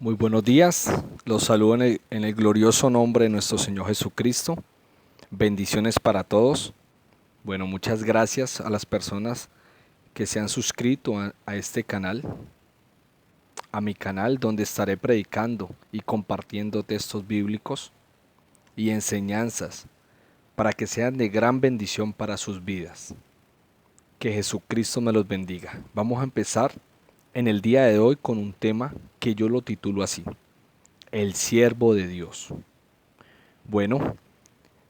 Muy buenos días, los saludo en el glorioso nombre de nuestro Señor Jesucristo. Bendiciones para todos. Bueno, muchas gracias a las personas que se han suscrito a este canal, a mi canal donde estaré predicando y compartiendo textos bíblicos y enseñanzas para que sean de gran bendición para sus vidas. Que Jesucristo me los bendiga. Vamos a empezar en el día de hoy con un tema que yo lo titulo así: el siervo de Dios. Bueno,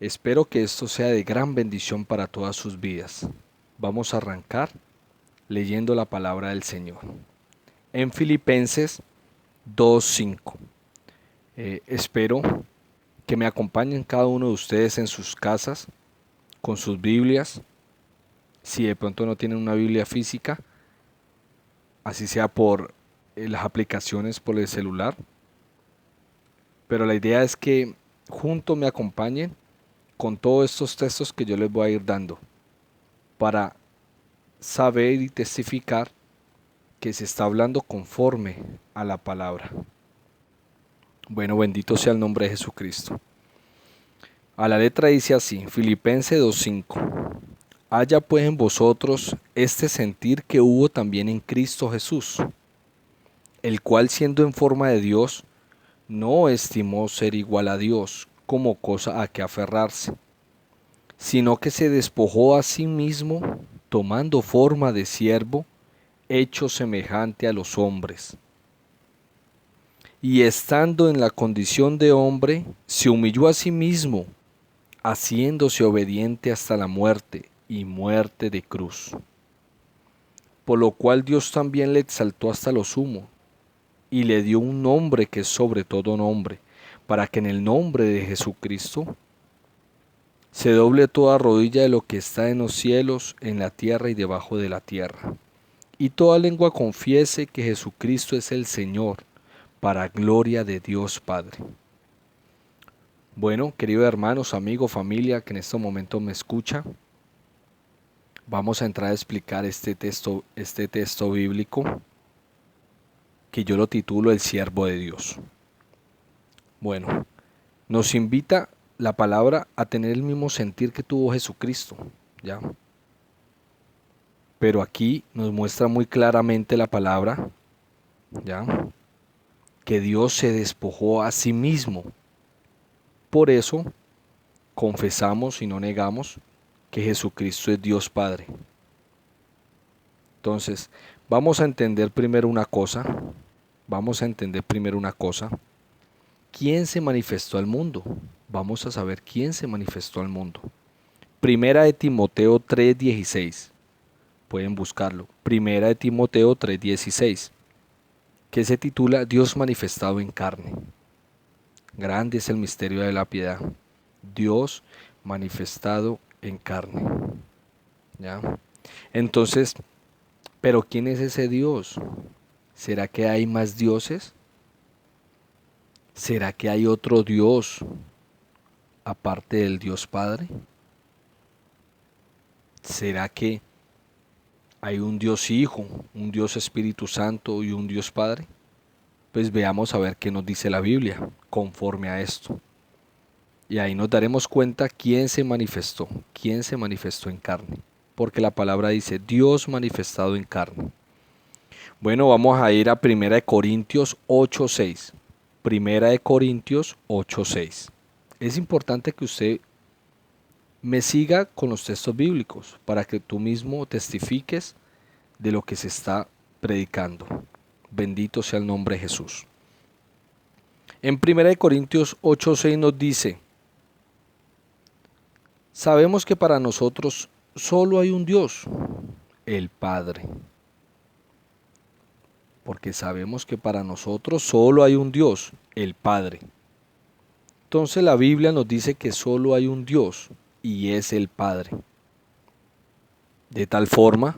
espero que esto sea de gran bendición para todas sus vidas. Vamos a arrancar leyendo la palabra del Señor. En Filipenses 2:5. Espero que me acompañen cada uno de ustedes en sus casas, con sus Biblias. Si de pronto no tienen una Biblia física, así sea por las aplicaciones por el celular. Pero la idea es que juntos me acompañen con todos estos textos que yo les voy a ir dando para saber y testificar que se está hablando conforme a la palabra. Bueno, bendito sea el nombre de Jesucristo. A la letra dice así, Filipenses 2:5. Haya pues en vosotros este sentir que hubo también en Cristo Jesús, el cual siendo en forma de Dios, no estimó ser igual a Dios como cosa a que aferrarse, sino que se despojó a sí mismo, tomando forma de siervo, hecho semejante a los hombres. Y estando en la condición de hombre, se humilló a sí mismo, haciéndose obediente hasta la muerte y muerte de cruz. Por lo cual Dios también le exaltó hasta lo sumo, y le dio un nombre que es sobre todo nombre, para que en el nombre de Jesucristo se doble toda rodilla de lo que está en los cielos, en la tierra y debajo de la tierra, y toda lengua confiese que Jesucristo es el Señor, para gloria de Dios Padre. Bueno, queridos hermanos, amigos, familia que en este momento me escucha, vamos a entrar a explicar este texto bíblico que yo lo titulo El siervo de Dios. Bueno, nos invita la palabra a tener el mismo sentir que tuvo Jesucristo, ¿ya? Pero aquí nos muestra muy claramente la palabra, ¿ya? Que Dios se despojó a sí mismo. Por eso confesamos y no negamos que Jesucristo es Dios Padre. Entonces, vamos a entender primero una cosa. ¿Quién se manifestó al mundo? Vamos a saber quién se manifestó al mundo. Primera de Timoteo 3:16. Pueden buscarlo. Primera de Timoteo 3:16. Que se titula Dios manifestado en carne. Grande es el misterio de la piedad. Dios manifestado en carne. ¿Ya? Entonces, ¿pero quién es ese Dios? ¿Será que hay más dioses? ¿Será que hay otro Dios aparte del Dios Padre? ¿Será que hay un Dios Hijo, un Dios Espíritu Santo y un Dios Padre? Pues veamos a ver qué nos dice la Biblia conforme a esto. Y ahí nos daremos cuenta quién se manifestó en carne. Porque la palabra dice Dios manifestado en carne. Bueno, vamos a ir a 1 Corintios 8:6. 1 Corintios 8:6. Es importante que usted me siga con los textos bíblicos para que tú mismo testifiques de lo que se está predicando. Bendito sea el nombre de Jesús. En 1 Corintios 8:6 nos dice, sabemos que para nosotros solo hay un Dios, el Padre. Porque sabemos que para nosotros solo hay un Dios, el Padre. Entonces la Biblia nos dice que solo hay un Dios y es el Padre. De tal forma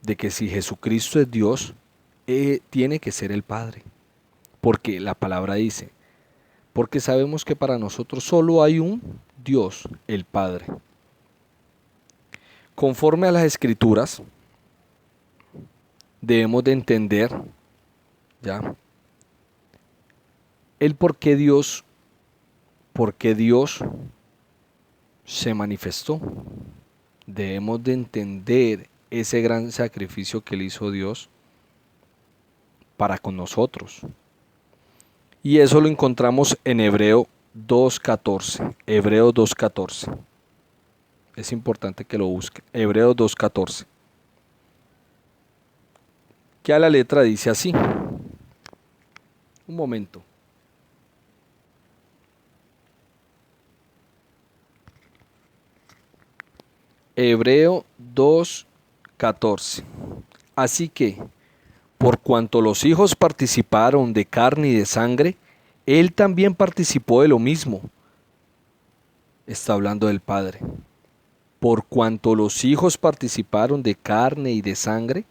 de que si Jesucristo es Dios, tiene que ser el Padre. Porque la palabra dice, porque sabemos que para nosotros solo hay un Dios, el Padre. Conforme a las Escrituras, debemos de entender, ¿ya? el por qué Dios se manifestó. Debemos de entender ese gran sacrificio que le hizo Dios para con nosotros. Y eso lo encontramos en Hebreo 2.14. Hebreo 2.14. Es importante que lo busquen. Hebreo 2.14. Que a la letra dice así. Un momento. Hebreo 2.14. Así que, por cuanto los hijos participaron de carne y de sangre, él también participó de lo mismo. Está hablando del Padre. Por cuanto los hijos participaron de carne y de sangre,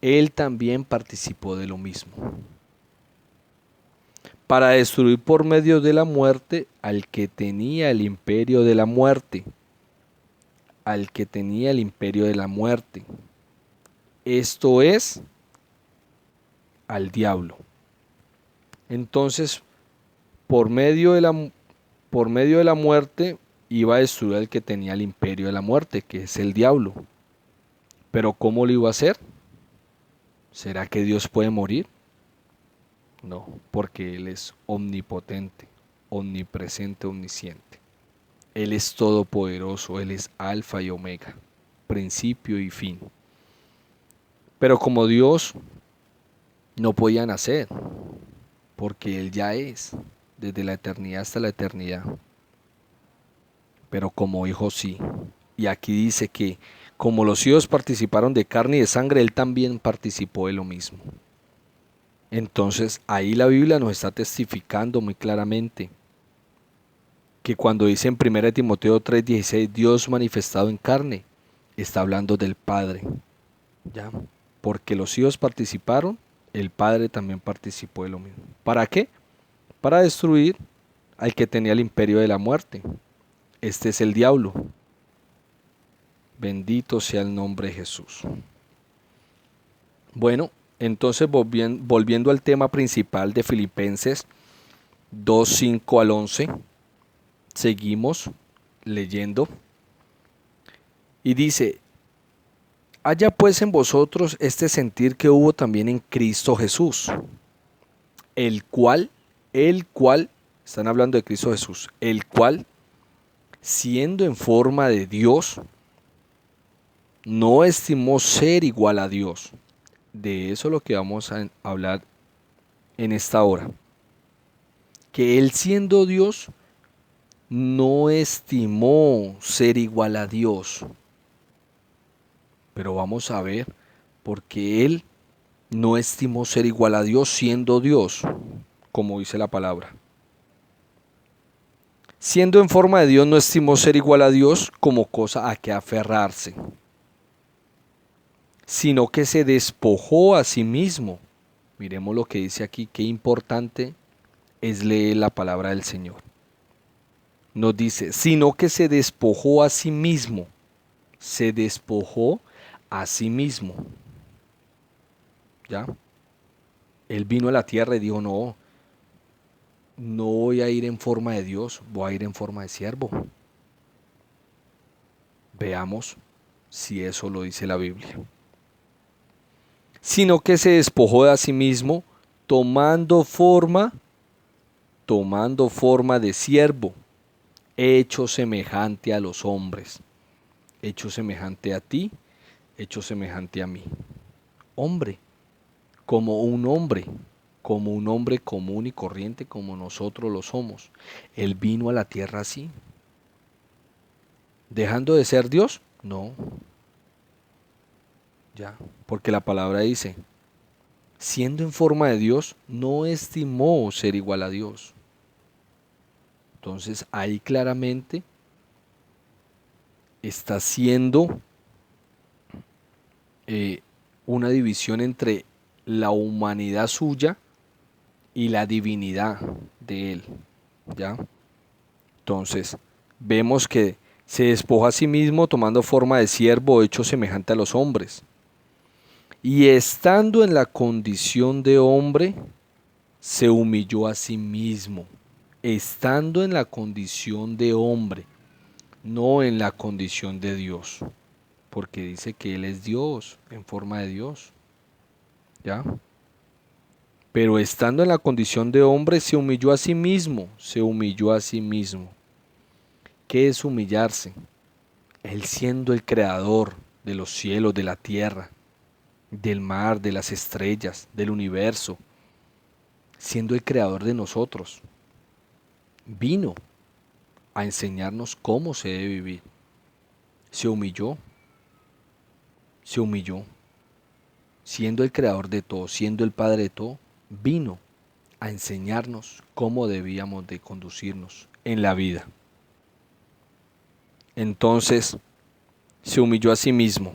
él también participó de lo mismo. Para destruir por medio de la muerte al que tenía el imperio de la muerte. Al que tenía el imperio de la muerte. Esto es, al diablo. Entonces, por medio de la muerte iba a destruir al que tenía el imperio de la muerte, que es el diablo. Pero ¿cómo lo iba a hacer? ¿Será que Dios puede morir? No, porque Él es omnipotente, omnipresente, omnisciente. Él es todopoderoso, Él es alfa y omega, principio y fin. Pero como Dios no podía nacer, porque Él ya es, desde la eternidad hasta la eternidad. Pero como hijo sí. Y aquí dice que como los hijos participaron de carne y de sangre, Él también participó de lo mismo. Entonces ahí la Biblia nos está testificando muy claramente que cuando dice en 1 Timoteo 3:16, Dios manifestado en carne, está hablando del Padre. ¿Ya? Porque los hijos participaron, el Padre también participó de lo mismo. ¿Para qué? Para destruir al que tenía el imperio de la muerte. Este es el diablo. Bendito sea el nombre de Jesús. Bueno, entonces volviendo al tema principal de Filipenses 2:5 al 11, seguimos leyendo. Y dice, haya pues en vosotros este sentir que hubo también en Cristo Jesús, el cual, están hablando de Cristo Jesús, el cual, siendo en forma de Dios, no estimó ser igual a Dios. De eso es lo que vamos a hablar en esta hora. Que Él siendo Dios, no estimó ser igual a Dios. Pero vamos a ver por qué Él no estimó ser igual a Dios siendo Dios, como dice la palabra. Siendo en forma de Dios, no estimó ser igual a Dios como cosa a que aferrarse, sino que se despojó a sí mismo. Miremos lo que dice aquí, qué importante es leer la palabra del Señor. Nos dice, sino que se despojó a sí mismo, se despojó a sí mismo. ¿Ya? Él vino a la tierra y dijo, no voy a ir en forma de Dios, voy a ir en forma de siervo. Veamos si eso lo dice la Biblia. Sino que se despojó de a sí mismo, tomando forma de siervo, hecho semejante a los hombres, hecho semejante a ti, hecho semejante a mí. Hombre, como un hombre común y corriente como nosotros lo somos. Él vino a la tierra así. ¿Dejando de ser Dios? No. Ya, porque la palabra dice, siendo en forma de Dios, no estimó ser igual a Dios. Entonces ahí claramente está haciendo una división entre la humanidad suya y la divinidad de Él. ¿Ya? Entonces vemos que se despoja a sí mismo tomando forma de siervo hecho semejante a los hombres. Y estando en la condición de hombre, se humilló a sí mismo, estando en la condición de hombre, no en la condición de Dios, porque dice que Él es Dios, en forma de Dios, ¿ya? Pero estando en la condición de hombre, se humilló a sí mismo, se humilló a sí mismo. ¿Qué es humillarse? Él siendo el creador de los cielos, de la tierra, del mar, de las estrellas, del universo, siendo el creador de nosotros, vino a enseñarnos cómo se debe vivir. Se humilló, se humilló, siendo el creador de todo, siendo el padre de todo, vino a enseñarnos cómo debíamos de conducirnos en la vida. Entonces, se humilló a sí mismo.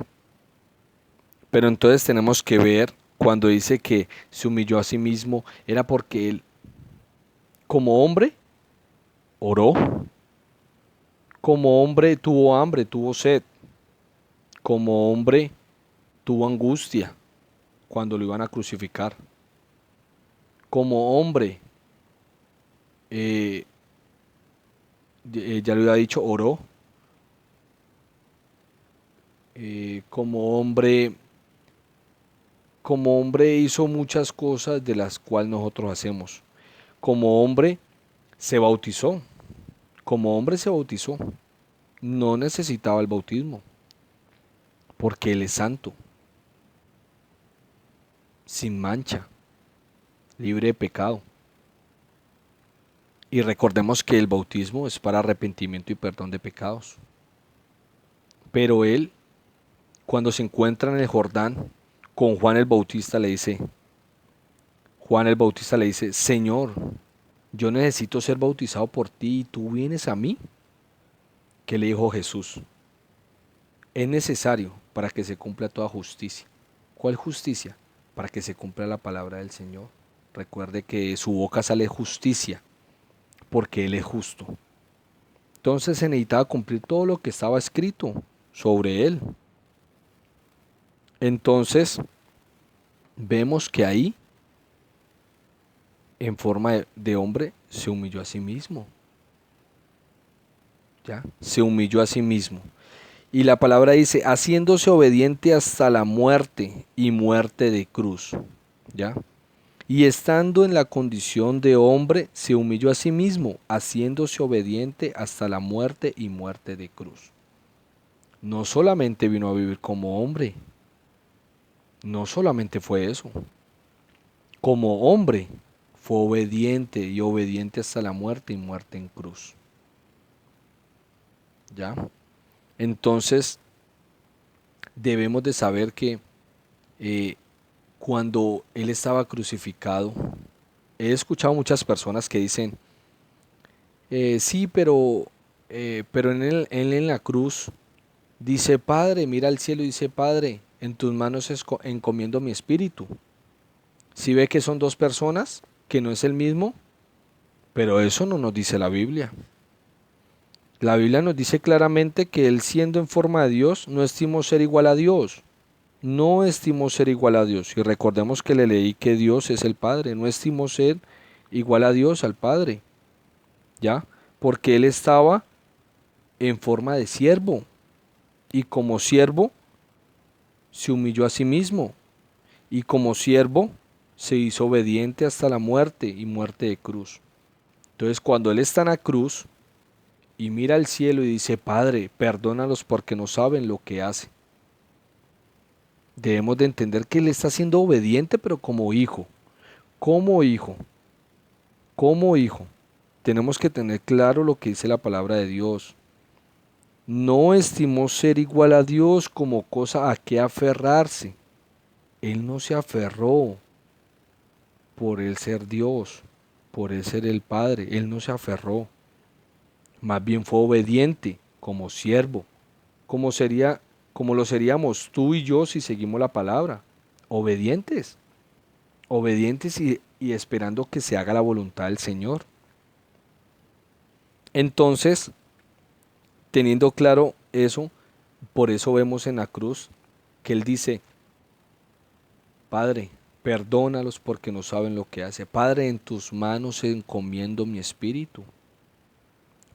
Pero entonces tenemos que ver cuando dice que se humilló a sí mismo, era porque él, como hombre, oró, como hombre tuvo hambre, tuvo sed, como hombre tuvo angustia cuando lo iban a crucificar, como hombre, eh, ya lo había dicho, oró, como hombre, hizo muchas cosas de las cuales nosotros hacemos. Como hombre se bautizó, como hombre se bautizó. No necesitaba el bautismo, porque Él es santo, sin mancha, libre de pecado. Y recordemos que el bautismo es para arrepentimiento y perdón de pecados. Pero Él, cuando se encuentra en el Jordán, con Juan el Bautista le dice, Señor, yo necesito ser bautizado por ti y tú vienes a mí. ¿Qué le dijo Jesús? Es necesario para que se cumpla toda justicia. ¿Cuál justicia? Para que se cumpla la palabra del Señor. Recuerde que de su boca sale justicia, porque Él es justo. Entonces se necesitaba cumplir todo lo que estaba escrito sobre Él. Entonces vemos que ahí, en forma de hombre, se humilló a sí mismo. ¿Ya? Se humilló a sí mismo. Y la palabra dice, haciéndose obediente hasta la muerte y muerte de cruz. ¿Ya? Y estando en la condición de hombre, se humilló a sí mismo, haciéndose obediente hasta la muerte y muerte de cruz. No solamente vino a vivir como hombre, no solamente fue eso. Como hombre fue obediente y obediente hasta la muerte y muerte en cruz. ¿Ya? Entonces debemos de saber que eh, cuando Él estaba crucificado, he escuchado muchas personas que dicen, sí, pero él en la cruz dice, Padre, mira al cielo y dice, Padre, en tus manos encomiendo mi espíritu. Si ve que son dos personas, que no es el mismo, pero eso no nos dice la Biblia. La Biblia nos dice claramente que Él siendo en forma de Dios, no estimó ser igual a Dios. No estimó ser igual a Dios. Y recordemos que le leí que Dios es el Padre. No estimó ser igual a Dios, al Padre. ¿Ya? Porque Él estaba en forma de siervo. Y como siervo se humilló a sí mismo. Y como siervo se hizo obediente hasta la muerte y muerte de cruz. Entonces cuando Él está en la cruz y mira al cielo y dice, Padre, perdónalos porque no saben lo que hacen. Debemos de entender que Él está siendo obediente, pero como hijo, como hijo, como hijo. Tenemos que tener claro lo que dice la palabra de Dios. No estimó ser igual a Dios como cosa a que aferrarse. Él no se aferró por Él ser Dios, por Él ser el Padre. Él no se aferró. Más bien fue obediente como siervo, como sería, como lo seríamos tú y yo si seguimos la palabra. Obedientes, obedientes y esperando que se haga la voluntad del Señor. Entonces, teniendo claro eso, por eso vemos en la cruz que Él dice, Padre, Perdónalos porque no saben lo que hace. Padre, en tus manos encomiendo mi espíritu.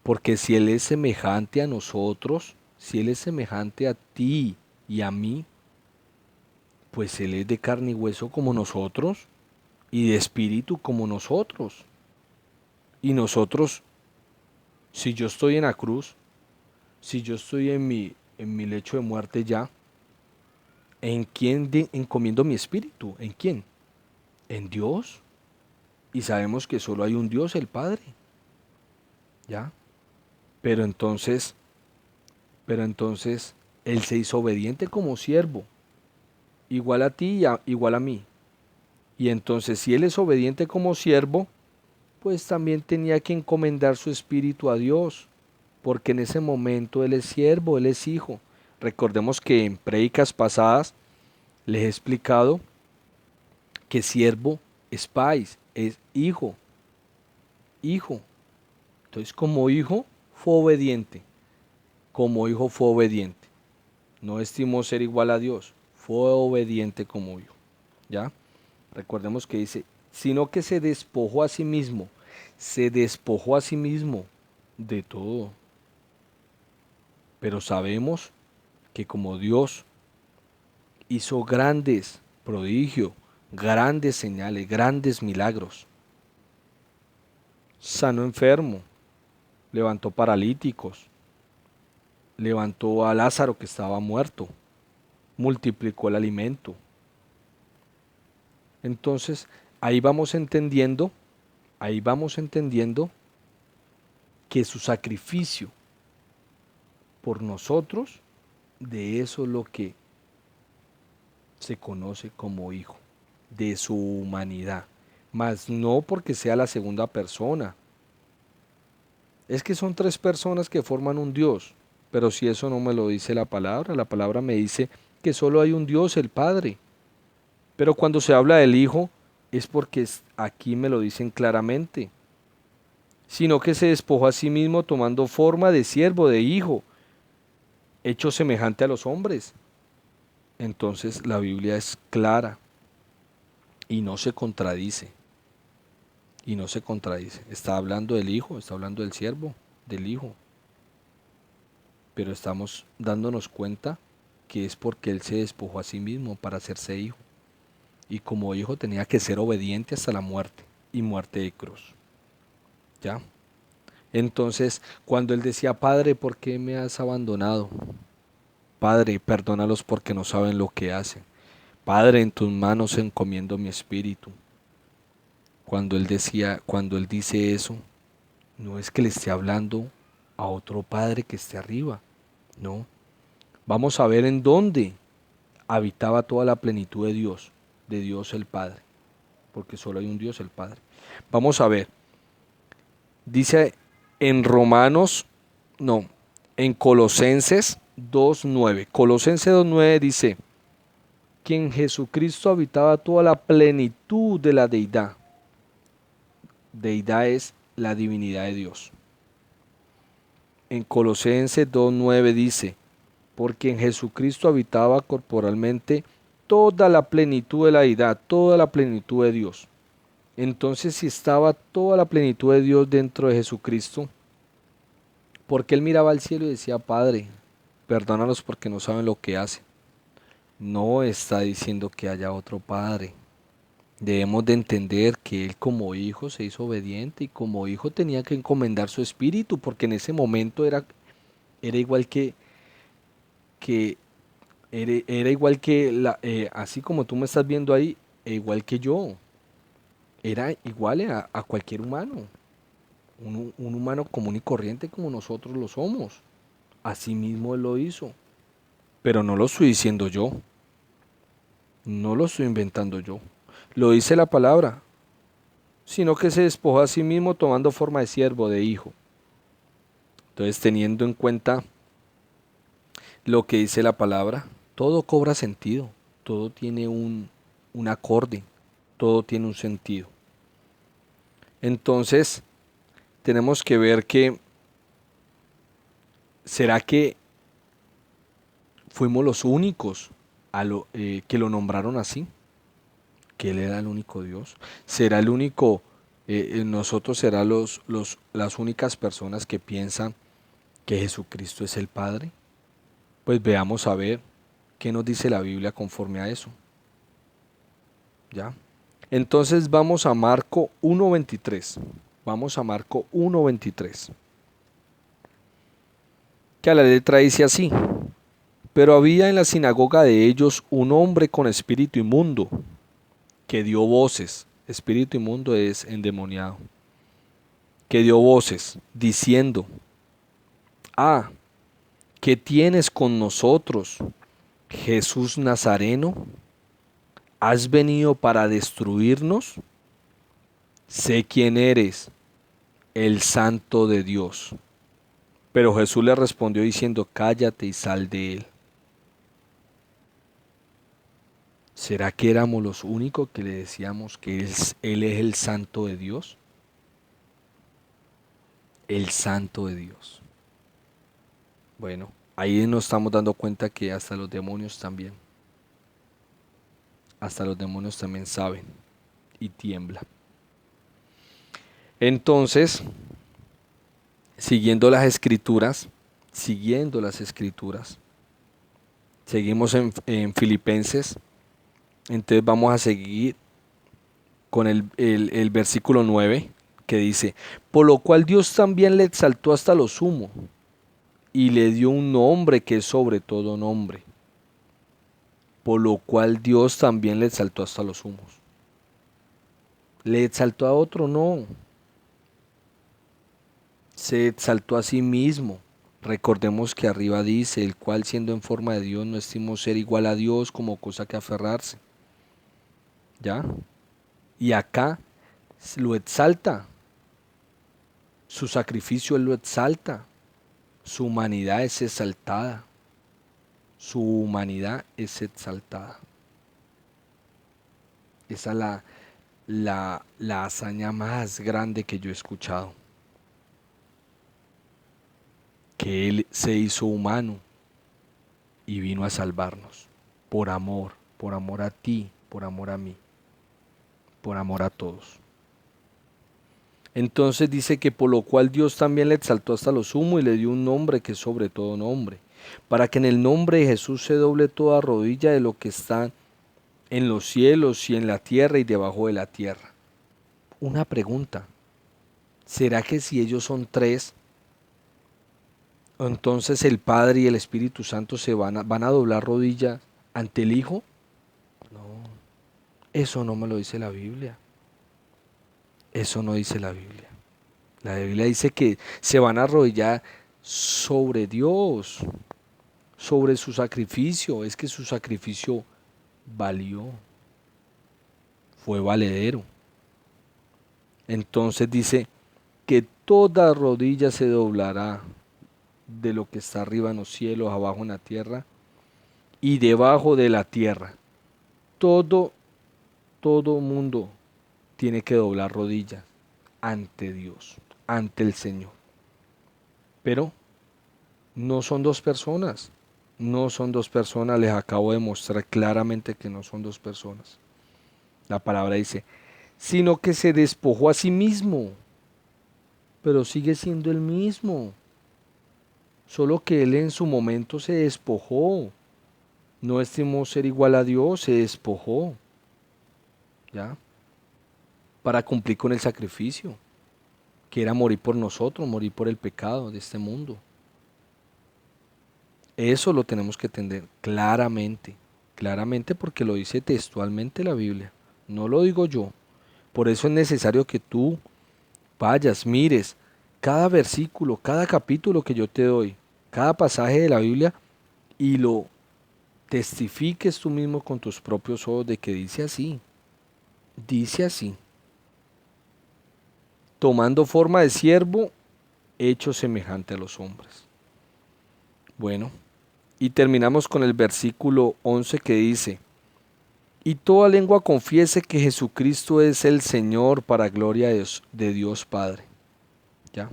Porque si Él es semejante a nosotros, si Él es semejante a ti y a mí, pues Él es de carne y hueso como nosotros y de espíritu como nosotros. Y nosotros, si yo estoy en la cruz, si yo estoy en mi lecho de muerte ya, ¿en quién encomiendo mi espíritu? ¿En quién? En Dios. Y sabemos que solo hay un Dios, el Padre. ¿Ya? Pero entonces, pero entonces, Él se hizo obediente como siervo, igual a ti y igual a mí. Y entonces, si Él es obediente como siervo, pues también tenía que encomendar su espíritu a Dios, porque en ese momento Él es siervo, Él es hijo. Recordemos que en prédicas pasadas les he explicado que siervo es pais, es hijo, hijo. Entonces, como hijo, fue obediente, como hijo fue obediente. No estimó ser igual a Dios, fue obediente como hijo. ¿Ya? Recordemos que dice, sino que se despojó a sí mismo de todo. Pero sabemos que como Dios hizo grandes prodigios, grandes señales, grandes milagros, sanó enfermo, levantó paralíticos, levantó a Lázaro que estaba muerto, multiplicó el alimento. Entonces, ahí vamos entendiendo, ahí vamos entendiendo que su sacrificio por nosotros, de eso es lo que se conoce como hijo, de su humanidad, mas no porque sea la segunda persona. Es que son tres personas que forman un Dios, pero si eso no me lo dice la palabra me dice que solo hay un Dios, el Padre. Pero cuando se habla del Hijo, es porque aquí me lo dicen claramente, sino que se despojó a sí mismo tomando forma de siervo, de hijo, hecho semejante a los hombres. Entonces la Biblia es clara y no se contradice, y no se contradice. Está hablando del Hijo, está hablando del siervo, del Hijo, pero estamos dándonos cuenta que es porque Él se despojó a sí mismo para hacerse hijo, y como hijo tenía que ser obediente hasta la muerte, y muerte de cruz. ¿Ya? Entonces, cuando Él decía, Padre, ¿por qué me has abandonado? Padre, perdónalos porque no saben lo que hacen. Padre, en tus manos encomiendo mi espíritu. Cuando él dice eso, no es que le esté hablando a otro padre que esté arriba, no. Vamos a ver en dónde habitaba toda la plenitud de Dios el Padre, porque solo hay un Dios el Padre. Vamos a ver, dice en Romanos, no, en Colosenses 2:9. Colosenses 2:9 dice que en Jesucristo habitaba toda la plenitud de la deidad. Deidad es la divinidad de Dios. En Colosenses 2:9 dice, porque en Jesucristo habitaba corporalmente toda la plenitud de la deidad, toda la plenitud de Dios. Entonces, si estaba toda la plenitud de Dios dentro de Jesucristo, ¿por qué él miraba al cielo y decía, Padre, perdónalos porque no saben lo que hacen? No está diciendo que haya otro Padre. Debemos de entender que él como hijo se hizo obediente y como hijo tenía que encomendar su espíritu porque en ese momento era igual que era igual que así como tú me estás viendo ahí, igual que yo. Era igual a cualquier humano, un humano común y corriente como nosotros lo somos. Así mismo él lo hizo. Pero no lo estoy diciendo yo, no lo estoy inventando yo. Lo dice la palabra, sino que se despojó a sí mismo tomando forma de siervo, de hijo. Entonces, teniendo en cuenta lo que dice la palabra, todo cobra sentido, todo tiene un acorde, todo tiene un sentido. Entonces, tenemos que ver que, ¿será que fuimos los únicos que lo nombraron así? que Él era el único Dios. ¿Será el único, nosotros será las únicas personas que piensan que Jesucristo es el Padre? Pues veamos a ver qué nos dice la Biblia conforme a eso. ¿Ya? Entonces vamos a Marco 1:23. Vamos a Marco 1:23. Que a la letra dice así: pero había en la sinagoga de ellos un hombre con espíritu inmundo, que dio voces. Espíritu inmundo es endemoniado. Que dio voces, diciendo: Ah, ¿qué tienes con nosotros, Jesús Nazareno? ¿Has venido para destruirnos? Sé quién eres, el Santo de Dios. Pero Jesús le respondió diciendo: cállate y sal de él. ¿Será que éramos los únicos que le decíamos que él es el Santo de Dios? El Santo de Dios. Bueno, ahí nos estamos dando cuenta que hasta los demonios también. Hasta los demonios también saben y tiemblan. Entonces, siguiendo las escrituras, seguimos en Filipenses. Entonces vamos a seguir con el versículo 9 que dice: por lo cual Dios también le exaltó hasta lo sumo y le dio un nombre que es sobre todo nombre. Por lo cual Dios también le exaltó hasta los sumos. ¿Le exaltó a otro? No. Se exaltó a sí mismo. Recordemos que arriba dice: el cual siendo en forma de Dios no estimó ser igual a Dios como cosa que aferrarse. ¿Ya? Y acá lo exalta. Su sacrificio él lo exalta. Su humanidad es exaltada. Su humanidad es exaltada. Esa es la hazaña más grande que yo he escuchado. Que Él se hizo humano y vino a salvarnos. Por amor a ti, por amor a mí, por amor a todos. Entonces dice que por lo cual Dios también le exaltó hasta lo sumo y le dio un nombre que es sobre todo nombre, para que en el nombre de Jesús se doble toda rodilla de lo que está en los cielos y en la tierra y debajo de la tierra. Una pregunta: ¿será que si ellos son tres, entonces el Padre y el Espíritu Santo van a doblar rodillas ante el Hijo? No, eso no me lo dice la Biblia. Eso no dice la Biblia. La Biblia dice que se van a arrodillar sobre Dios, sobre su sacrificio. Es que su sacrificio valió, fue valedero. Entonces dice que toda rodilla se doblará, de lo que está arriba en los cielos, abajo en la tierra y debajo de la tierra. Todo mundo tiene que doblar rodillas ante Dios, ante el Señor. Pero no son dos personas, no son dos personas, les acabo de mostrar claramente que no son dos personas. La palabra dice: sino que se despojó a sí mismo, pero sigue siendo el mismo, solo que Él en su momento se despojó, no estimó ser igual a Dios, se despojó, ¿ya? Para cumplir con el sacrificio, que era morir por nosotros, morir por el pecado de este mundo. Eso lo tenemos que entender claramente, claramente, porque lo dice textualmente la Biblia, no lo digo yo. Por eso es necesario que tú vayas, mires cada versículo, cada capítulo que yo te doy, cada pasaje de la Biblia, y lo testifiques tú mismo con tus propios ojos de que dice así, tomando forma de siervo, hecho semejante a los hombres. Bueno, y terminamos con el versículo 11 que dice: y toda lengua confiese que Jesucristo es el Señor, para gloria de Dios Padre. ¿Ya?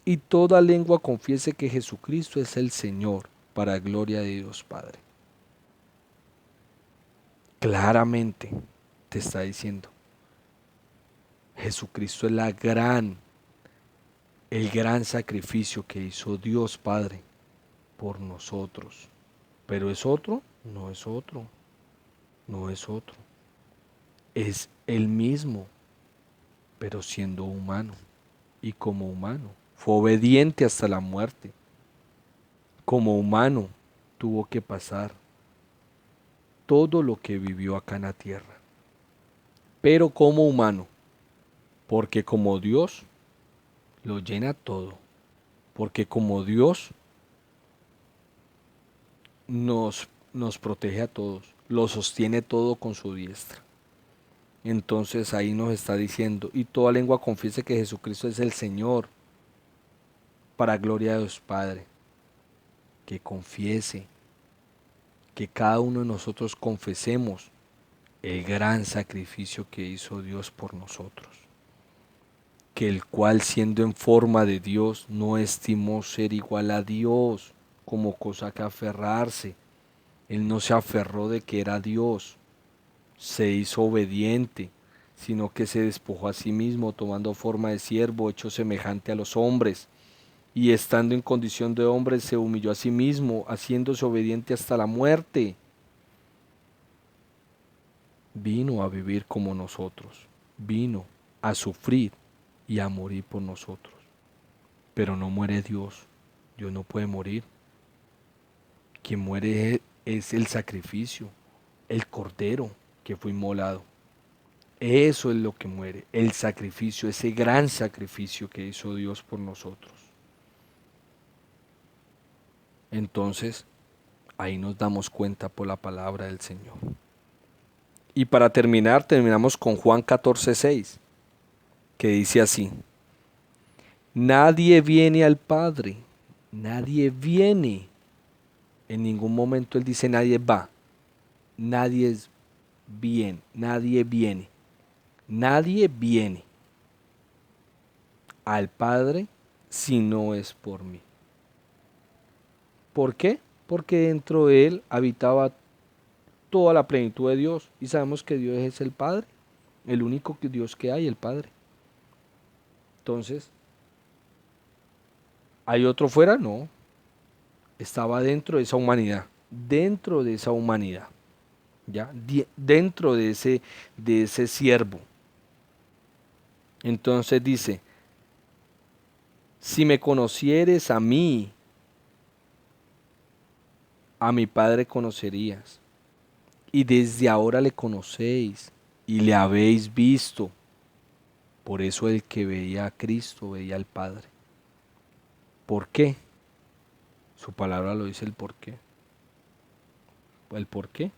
Y toda lengua confiese que Jesucristo es el Señor, para gloria de Dios Padre. Claramente. te está diciendo, Jesucristo es el gran sacrificio que hizo Dios Padre por nosotros. Pero ¿es otro? No es otro, no es otro. Es el mismo, pero siendo humano. Y como humano, fue obediente hasta la muerte. Como humano, tuvo que pasar todo lo que vivió acá en la tierra. Pero como humano, porque como Dios lo llena todo. Porque como Dios nos protege a todos, lo sostiene todo con su diestra. Entonces ahí nos está diciendo, y toda lengua confiese que Jesucristo es el Señor, para gloria de Dios Padre. Que confiese, que cada uno de nosotros confesemos el gran sacrificio que hizo Dios por nosotros. Que el cual siendo en forma de Dios no estimó ser igual a Dios como cosa que aferrarse. Él no se aferró de que era Dios, se hizo obediente, sino que se despojó a sí mismo, tomando forma de siervo, hecho semejante a los hombres, y estando en condición de hombre, se humilló a sí mismo, haciéndose obediente hasta la muerte. Vino a vivir como nosotros, vino a sufrir y a morir por nosotros. Pero no muere Dios, Dios no puede morir. Quien muere es el sacrificio, el cordero que fue inmolado. Eso es lo que muere, el sacrificio, ese gran sacrificio que hizo Dios por nosotros. Entonces, ahí nos damos cuenta por la palabra del Señor. Y para terminar, terminamos con Juan 14:6, que dice así: nadie viene al Padre, nadie viene. En ningún momento Él dice nadie va, nadie es bien, nadie viene. Nadie viene al Padre si no es por mí. ¿Por qué? Porque dentro de Él habitaba toda la plenitud de Dios. Y sabemos que Dios es el Padre, el único Dios que hay, el Padre. Entonces, ¿hay otro fuera? No. Estaba dentro de esa humanidad. Dentro de esa humanidad. ¿Ya? Dentro de ese siervo. Entonces dice, si me conocieres a mi Padre conocerías. Y desde ahora le conocéis y le habéis visto. Por eso el que veía a Cristo veía al Padre. ¿Por qué? Su palabra lo dice el por qué. ¿El por qué?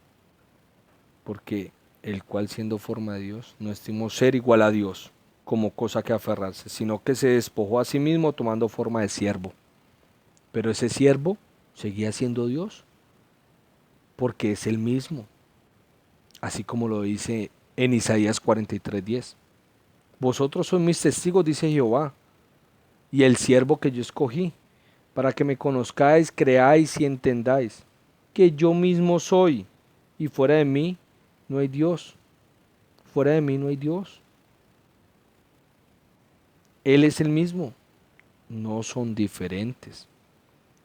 Porque el cual siendo forma de Dios no estimó ser igual a Dios como cosa que aferrarse, sino que se despojó a sí mismo tomando forma de siervo. Pero ese siervo seguía siendo Dios porque es el mismo, así como lo dice en Isaías 43:10. Vosotros sois mis testigos, dice Jehová, y el siervo que yo escogí, para que me conozcáis, creáis y entendáis que yo mismo soy, y fuera de mí no hay Dios. Fuera de mí no hay Dios. Él es el mismo. No son diferentes.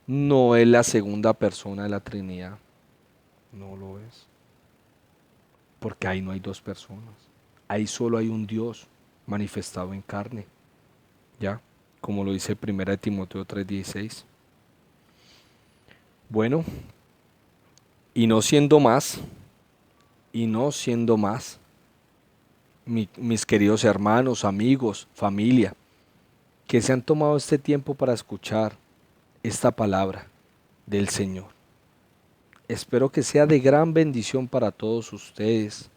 No es la segunda persona de la Trinidad. No lo es. Porque ahí no hay dos personas. Ahí solo hay un Dios manifestado en carne. ¿Ya? Como lo dice 1 Timoteo 3:16. Bueno, y no siendo más, y no siendo más, mis queridos hermanos, amigos, familia, que se han tomado este tiempo para escuchar esta palabra del Señor. Espero que sea de gran bendición para todos ustedes.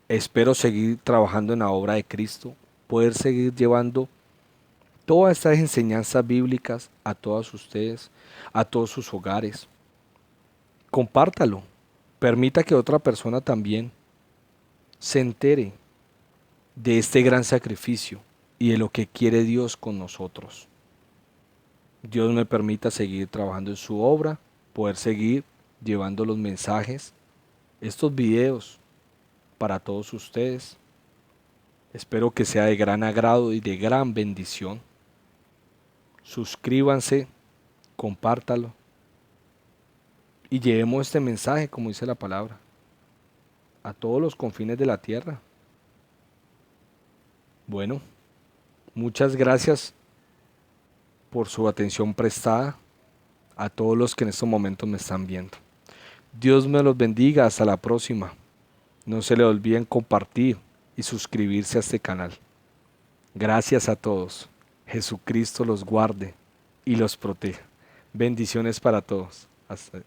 Espero seguir trabajando en la obra de Cristo, poder seguir llevando todas estas enseñanzas bíblicas a todos ustedes, a todos sus hogares. Compártalo. Permita que otra persona también se entere de este gran sacrificio y de lo que quiere Dios con nosotros. Dios me permita seguir trabajando en su obra, poder seguir llevando los mensajes, estos videos para todos ustedes. Espero que sea de gran agrado y de gran bendición. Suscríbanse, compártalo y llevemos este mensaje, como dice la palabra, a todos los confines de la tierra. Bueno, muchas gracias por su atención prestada a todos los que en estos momentos me están viendo. Dios me los bendiga, hasta la próxima. No se le olviden compartir y suscribirse a este canal. Gracias a todos. Jesucristo los guarde y los proteja. Bendiciones para todos. Hasta